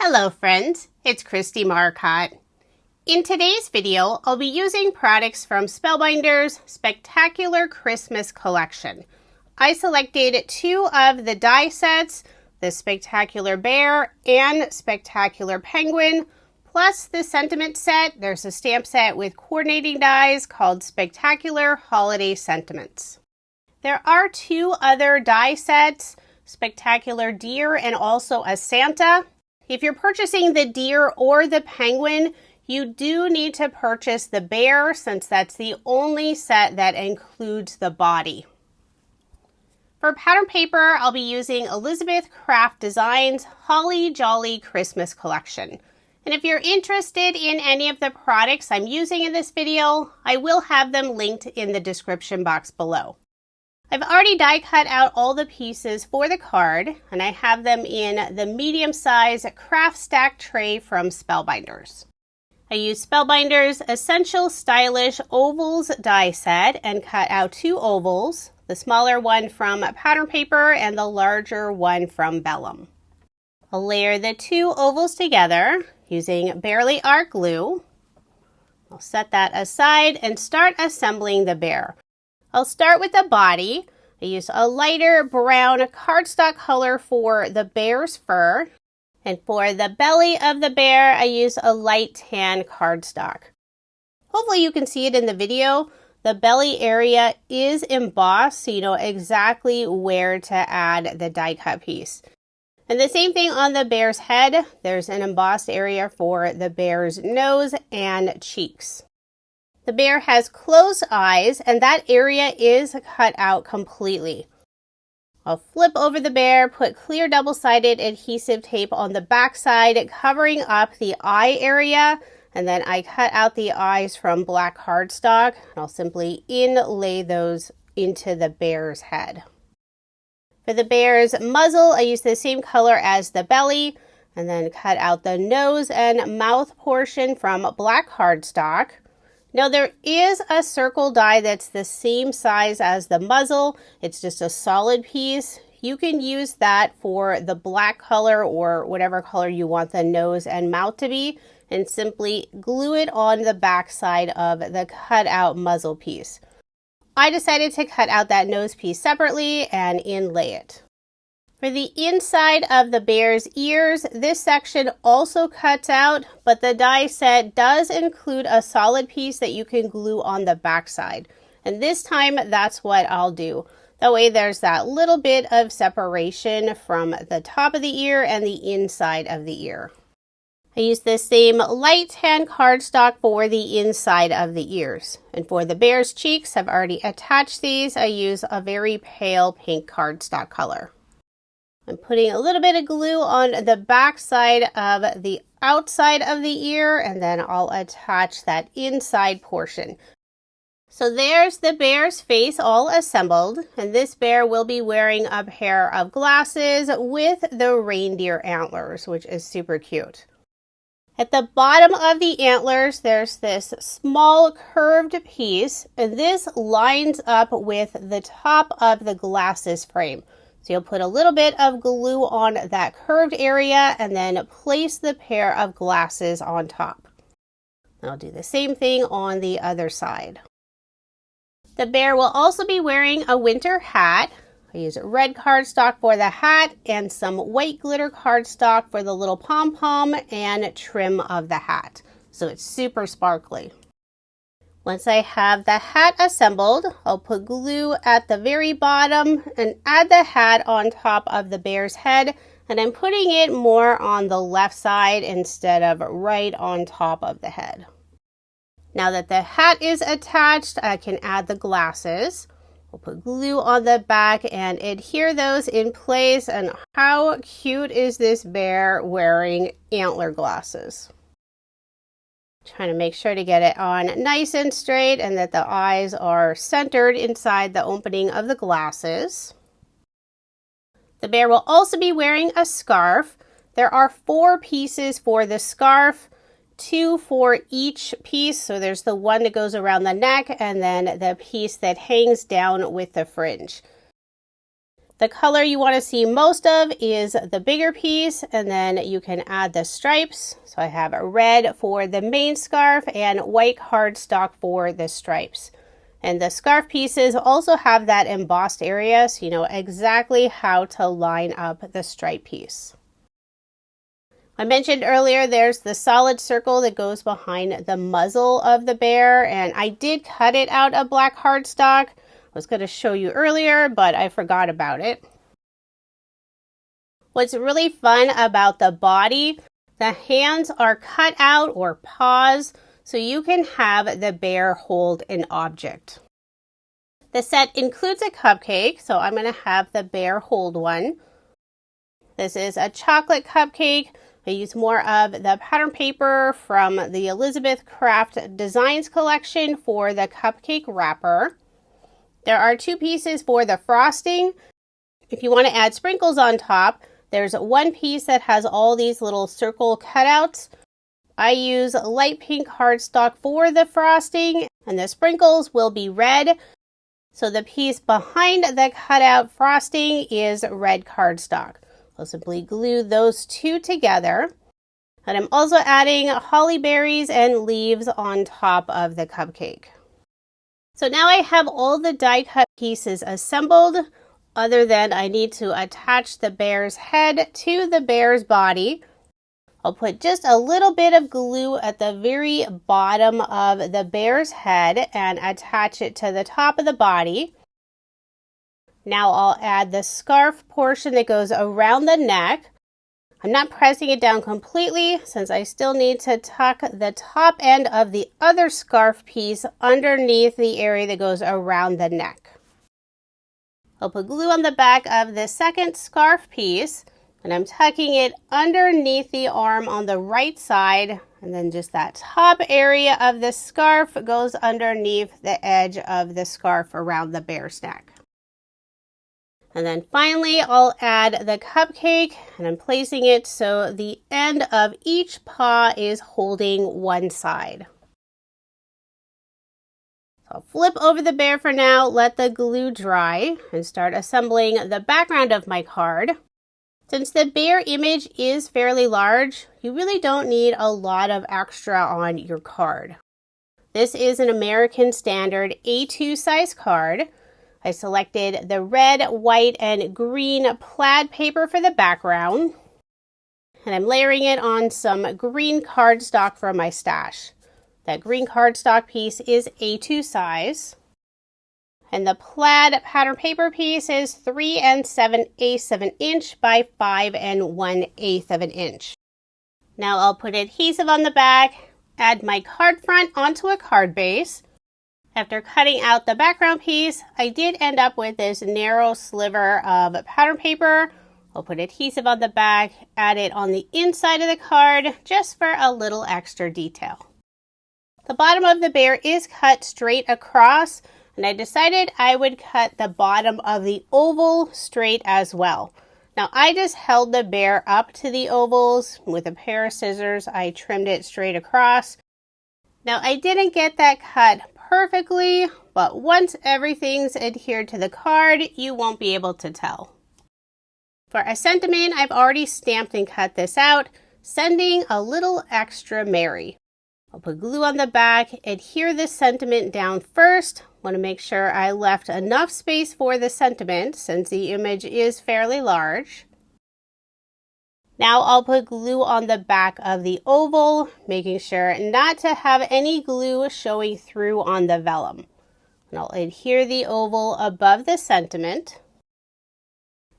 Hello friends, it's Kristie Marcotte. In today's video, I'll be using products from Spellbinders' Spectacular Christmas collection. I selected two of the die sets, the Spectacular Bear and Spectacular Penguin, plus the sentiment set. There's a stamp set with coordinating dies called Spectacular Holiday Sentiments. There are two other die sets, Spectacular Deer and also a Santa. If you're purchasing the deer or the penguin, you do need to purchase the bear since that's the only set that includes the body. For pattern paper, I'll be using Elizabeth Craft Designs Holly Jolly Christmas Collection. And if you're interested in any of the products I'm using in this video, I will have them linked in the description box below. I've already die cut out all the pieces for the card, and I have them in the medium-size craft stack tray from Spellbinders. I used Spellbinders Essential Stylish Ovals die set and cut out two ovals, the smaller one from pattern paper and the larger one from Vellum. I'll layer the two ovals together using Barely Art glue. I'll set that aside and start assembling the bear. I'll start with the body. I used a lighter brown cardstock color for the bear's fur. And for the belly of the bear, I used a light tan cardstock. Hopefully you can see it in the video. The belly area is embossed, so you know exactly where to add the die cut piece. And the same thing on the bear's head. There's an embossed area for the bear's nose and cheeks. The bear has closed eyes, and that area is cut out completely. I'll flip over the bear, put clear double-sided adhesive tape on the back side, covering up the eye area, and then I cut out the eyes from black cardstock, and I'll simply inlay those into the bear's head. For the bear's muzzle, I used the same color as the belly, and then cut out the nose and mouth portion from black cardstock. Now there is a circle die that's the same size as the muzzle. It's just a solid piece. You can use that for the black color or whatever color you want the nose and mouth to be, and simply glue it on the back side of the cut out muzzle piece. I decided to cut out that nose piece separately and inlay it. For the inside of the bear's ears, this section also cuts out, but the die set does include a solid piece that you can glue on the back side. And this time, that's what I'll do. That way there's that little bit of separation from the top of the ear and the inside of the ear. I used the same light tan cardstock for the inside of the ears. And for the bear's cheeks, I've already attached these. I use a very pale pink cardstock color. I'm putting a little bit of glue on the back side of the outside of the ear, and then I'll attach that inside portion. So there's the bear's face all assembled, and this bear will be wearing a pair of glasses with the reindeer antlers, which is super cute. At the bottom of the antlers, there's this small curved piece, and this lines up with the top of the glasses frame. So you'll put a little bit of glue on that curved area and then place the pair of glasses on top. I'll do the same thing on the other side. The bear will also be wearing a winter hat. I use red cardstock for the hat and some white glitter cardstock for the little pom-pom and trim of the hat. So it's super sparkly. Once I have the hat assembled, I'll put glue at the very bottom and add the hat on top of the bear's head, and I'm putting it more on the left side instead of right on top of the head. Now that the hat is attached, I can add the glasses. We'll put glue on the back and adhere those in place, and how cute is this bear wearing antler glasses? Trying to make sure to get it on nice and straight and that the eyes are centered inside the opening of the glasses. The bear will also be wearing a scarf. There are 4 pieces for the scarf, 2 for each piece. So there's the one that goes around the neck and then the piece that hangs down with the fringe. The color you want to see most of is the bigger piece, and then you can add the stripes. So I have red for the main scarf and white cardstock for the stripes. And the scarf pieces also have that embossed area, so you know exactly how to line up the stripe piece. I mentioned earlier there's the solid circle that goes behind the muzzle of the bear, and I did cut it out of black cardstock. I was going to show you earlier, but I forgot about it. What's really fun about the body, the hands are cut out or paws, so you can have the bear hold an object. The set includes a cupcake, so I'm going to have the bear hold one. This is a chocolate cupcake. I use more of the pattern paper from the Elizabeth Craft Designs collection for the cupcake wrapper. There are 2 pieces for the frosting. If you want to add sprinkles on top, there's one piece that has all these little circle cutouts. I use light pink cardstock for the frosting, and the sprinkles will be red. So the piece behind the cutout frosting is red cardstock. I'll simply glue those 2 together. And I'm also adding holly berries and leaves on top of the cupcake. So now I have all the die cut pieces assembled, other than I need to attach the bear's head to the bear's body. I'll put just a little bit of glue at the very bottom of the bear's head and attach it to the top of the body. Now I'll add the scarf portion that goes around the neck. I'm not pressing it down completely since I still need to tuck the top end of the other scarf piece underneath the area that goes around the neck. I'll put glue on the back of the second scarf piece, and I'm tucking it underneath the arm on the right side, and then just that top area of the scarf goes underneath the edge of the scarf around the bear's neck. And then finally, I'll add the cupcake, and I'm placing it so the end of each paw is holding one side. So I'll flip over the bear for now, let the glue dry, and start assembling the background of my card. Since the bear image is fairly large, you really don't need a lot of extra on your card. This is an American Standard A2 size card. I selected the red, white, and green plaid paper for the background, and I'm layering it on some green cardstock from my stash. That green cardstock piece is A2 size, and the plaid pattern paper piece is 3 7/8 of an inch by 5 1/8 of an inch. Now I'll put adhesive on the back, add my card front onto a card base. After cutting out the background piece, I did end up with this narrow sliver of pattern paper. I'll put adhesive on the back, add it on the inside of the card just for a little extra detail. The bottom of the bear is cut straight across, and I decided I would cut the bottom of the oval straight as well. Now I just held the bear up to the ovals. With a pair of scissors, I trimmed it straight across. Now I didn't get that cut perfectly, but once everything's adhered to the card, you won't be able to tell. For a sentiment, I've already stamped and cut this out, sending a little extra merry. I'll put glue on the back, adhere this sentiment down first. Want to make sure I left enough space for the sentiment since the image is fairly large. Now I'll put glue on the back of the oval, making sure not to have any glue showing through on the vellum. And I'll adhere the oval above the sentiment.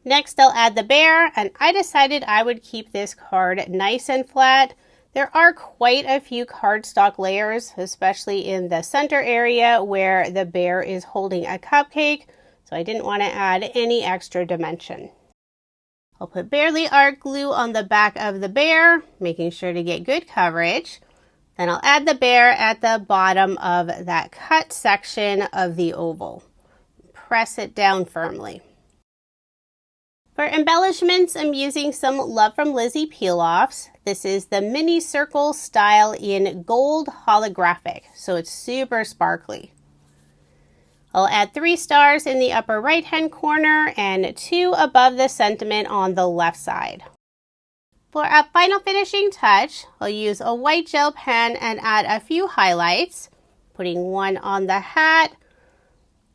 Next I'll add the bear, and I decided I would keep this card nice and flat. There are quite a few cardstock layers, especially in the center area where the bear is holding a cupcake, so I didn't want to add any extra dimension. I'll put barely art glue on the back of the bear, making sure to get good coverage. Then I'll add the bear at the bottom of that cut section of the oval. Press it down firmly. For embellishments, I'm using some Love from Lizi peel-offs. This is the mini circle style in gold holographic, so it's super sparkly. I'll add 3 stars in the upper right hand corner and 2 above the sentiment on the left side. For a final finishing touch, I'll use a white gel pen and add a few highlights, putting one on the hat,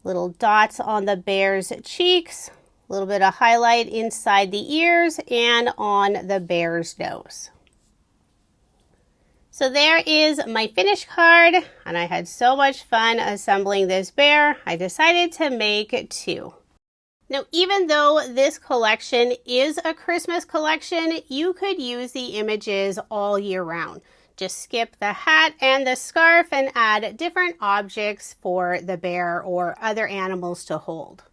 little dots on the bear's cheeks, a little bit of highlight inside the ears and on the bear's nose. So there is my finished card, and I had so much fun assembling this bear, I decided to make 2. Now, even though this collection is a Christmas collection, you could use the images all year round. Just skip the hat and the scarf and add different objects for the bear or other animals to hold.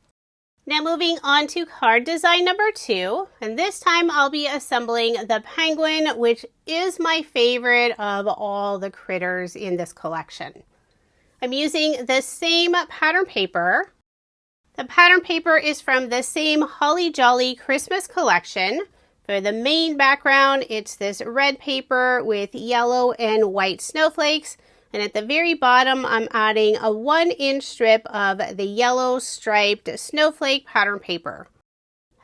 Now moving on to card design number 2, and this time I'll be assembling the penguin, which is my favorite of all the critters in this collection. I'm using the same pattern paper. The pattern paper is from the same Holly Jolly Christmas collection. For the main background, it's this red paper with yellow and white snowflakes. And at the very bottom, I'm adding a 1-inch strip of the yellow striped snowflake pattern paper.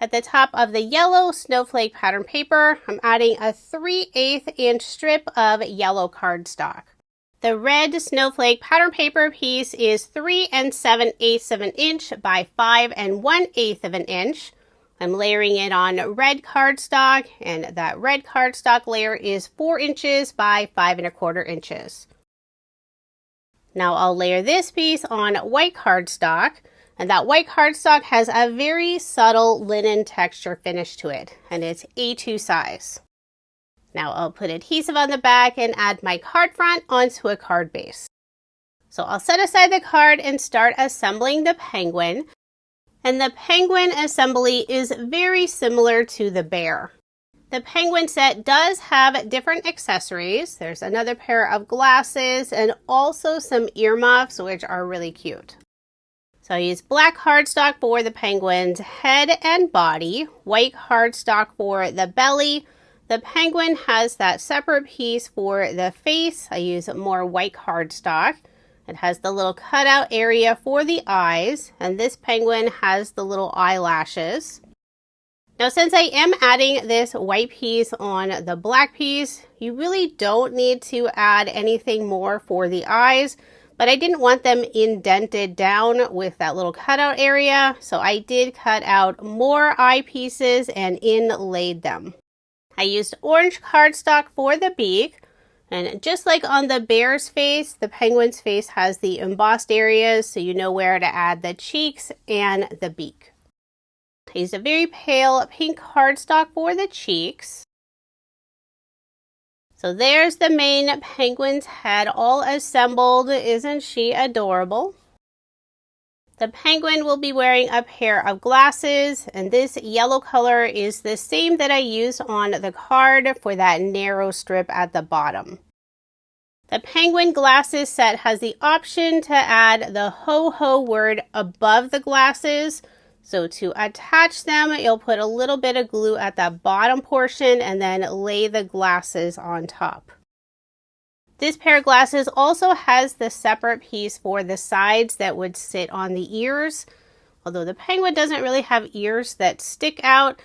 At the top of the yellow snowflake pattern paper, I'm adding a 3/8 inch strip of yellow cardstock. The red snowflake pattern paper piece is 3 7/8 of an inch by 5 1/8 of an inch. I'm layering it on red cardstock, and that red cardstock layer is 4 inches by 5 1/4 inches. Now I'll layer this piece on white cardstock, and that white cardstock has a very subtle linen texture finish to it, and it's A2 size. Now I'll put adhesive on the back and add my card front onto a card base. So I'll set aside the card and start assembling the penguin. And the penguin assembly is very similar to the bear. The penguin set does have different accessories. There's another pair of glasses and also some earmuffs, which are really cute. So I use black cardstock for the penguin's head and body, white cardstock for the belly. The penguin has that separate piece for the face. I use more white cardstock. It has the little cutout area for the eyes, and this penguin has the little eyelashes. Now, since I am adding this white piece on the black piece, you really don't need to add anything more for the eyes, but I didn't want them indented down with that little cutout area, so I did cut out more eye pieces and inlaid them. I used orange cardstock for the beak, and just like on the bear's face, the penguin's face has the embossed areas, so you know where to add the cheeks and the beak. I used a very pale pink cardstock for the cheeks. So there's the main penguin's head all assembled. Isn't she adorable? The penguin will be wearing a pair of glasses, and this yellow color is the same that I used on the card for that narrow strip at the bottom. The penguin glasses set has the option to add the ho-ho word above the glasses. So to attach them, you'll put a little bit of glue at the bottom portion and then lay the glasses on top. This pair of glasses also has the separate piece for the sides that would sit on the ears. Although the penguin doesn't really have ears that stick out,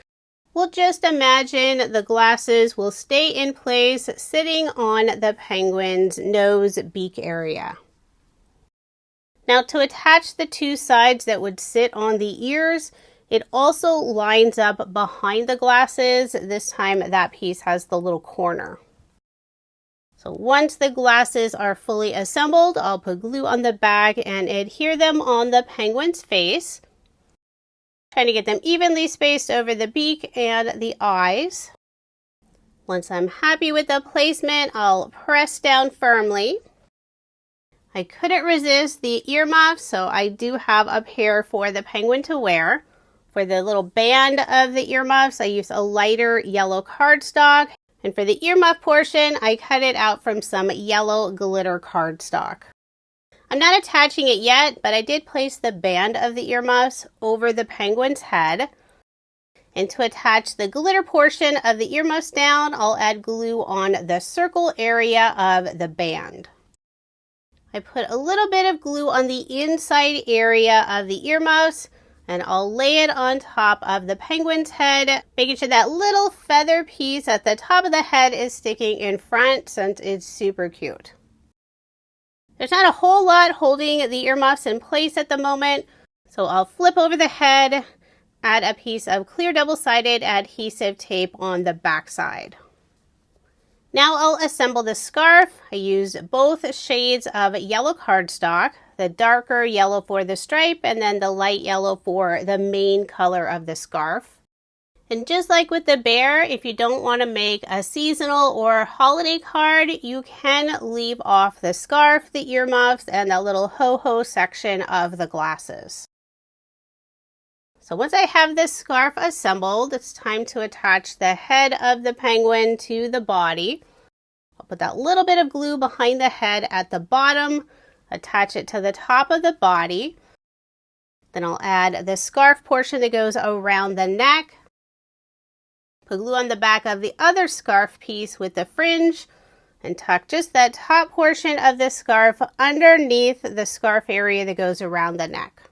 we'll just imagine the glasses will stay in place sitting on the penguin's nose beak area. Now to attach the 2 sides that would sit on the ears, it also lines up behind the glasses. This time that piece has the little corner. So once the glasses are fully assembled, I'll put glue on the back and adhere them on the penguin's face. Trying to get them evenly spaced over the beak and the eyes. Once I'm happy with the placement, I'll press down firmly. I couldn't resist the earmuffs, so I do have a pair for the penguin to wear. For the little band of the earmuffs, I use a lighter yellow cardstock. And for the earmuff portion, I cut it out from some yellow glitter cardstock. I'm not attaching it yet, but I did place the band of the earmuffs over the penguin's head. And to attach the glitter portion of the earmuffs down, I'll add glue on the circle area of the band. I put a little bit of glue on the inside area of the earmuffs, and I'll lay it on top of the penguin's head, making sure that little feather piece at the top of the head is sticking in front since it's super cute. There's not a whole lot holding the earmuffs in place at the moment, so I'll flip over the head, add a piece of clear double-sided adhesive tape on the back side. Now I'll assemble the scarf. I used both shades of yellow cardstock, the darker yellow for the stripe and then the light yellow for the main color of the scarf. And just like with the bear, if you don't want to make a seasonal or holiday card, you can leave off the scarf, the earmuffs, and the little ho-ho section of the glasses. So once I have this scarf assembled, it's time to attach the head of the penguin to the body. I'll put that little bit of glue behind the head at the bottom, attach it to the top of the body. Then I'll add the scarf portion that goes around the neck. Put glue on the back of the other scarf piece with the fringe and tuck just that top portion of the scarf underneath the scarf area that goes around the neck.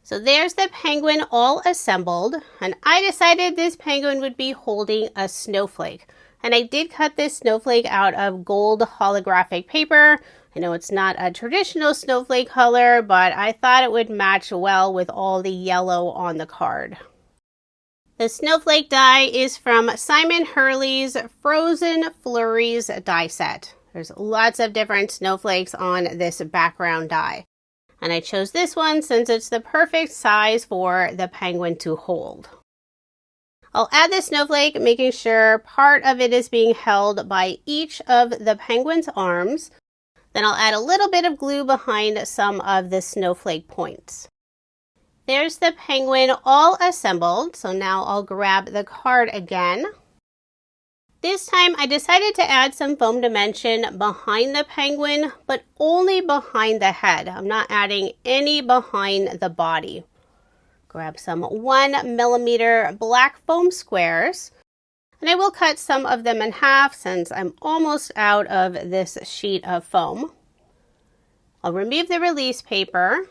So there's the penguin all assembled, and I decided this penguin would be holding a snowflake. And I did cut this snowflake out of gold holographic paper. I know it's not a traditional snowflake color, but I thought it would match well with all the yellow on the card. The snowflake die is from Simon Hurley's Frozen Flurries die set. There's lots of different snowflakes on this background die. And I chose this one since it's the perfect size for the penguin to hold. I'll add the snowflake, making sure part of it is being held by each of the penguin's arms. Then I'll add a little bit of glue behind some of the snowflake points. There's the penguin all assembled, so now I'll grab the card again. This time I decided to add some foam dimension behind the penguin, but only behind the head. I'm not adding any behind the body. Grab some 1mm black foam squares, and I will cut some of them in half since I'm almost out of this sheet of foam. I'll remove the release paper,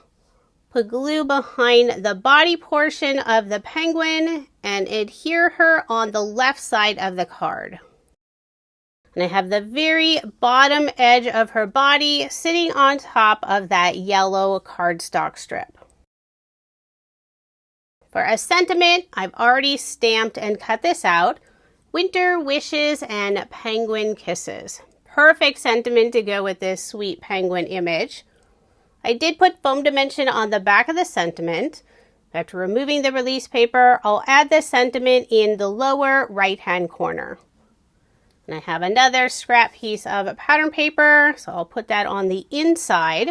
put glue behind the body portion of the penguin, and adhere her on the left side of the card. And I have the very bottom edge of her body sitting on top of that yellow cardstock strip. For a sentiment, I've already stamped and cut this out. Winter wishes and penguin kisses. Perfect sentiment to go with this sweet penguin image. I did put foam dimension on the back of the sentiment. After removing the release paper, I'll add the sentiment in the lower right-hand corner. And I have another scrap piece of pattern paper, so I'll put that on the inside.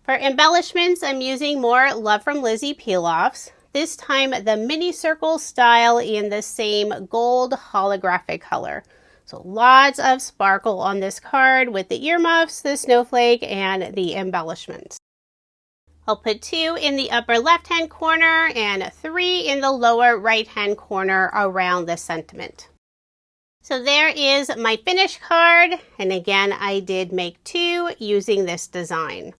For embellishments, I'm using more Love from Lizi peel-offs. This time the mini circle style in the same gold holographic color. So lots of sparkle on this card with the earmuffs, the snowflake, and the embellishments. I'll put 2 in the upper left-hand corner and 3 in the lower right-hand corner around the sentiment. So there is my finished card, and again, I did make 2 using this design.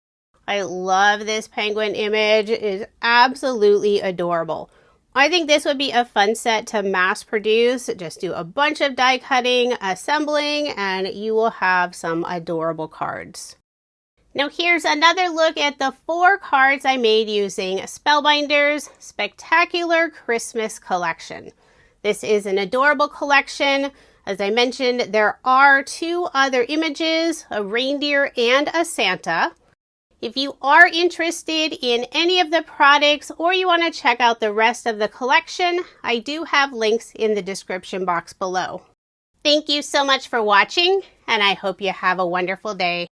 I love this penguin image. It is absolutely adorable. I think this would be a fun set to mass produce. Just do a bunch of die cutting, assembling, and you will have some adorable cards. Now here's another look at the 4 cards I made using Spellbinders Spectacular Christmas Collection. This is an adorable collection. As I mentioned, there are 2 other images, a reindeer and a Santa. If you are interested in any of the products or you want to check out the rest of the collection, I do have links in the description box below. Thank you so much for watching, and I hope you have a wonderful day.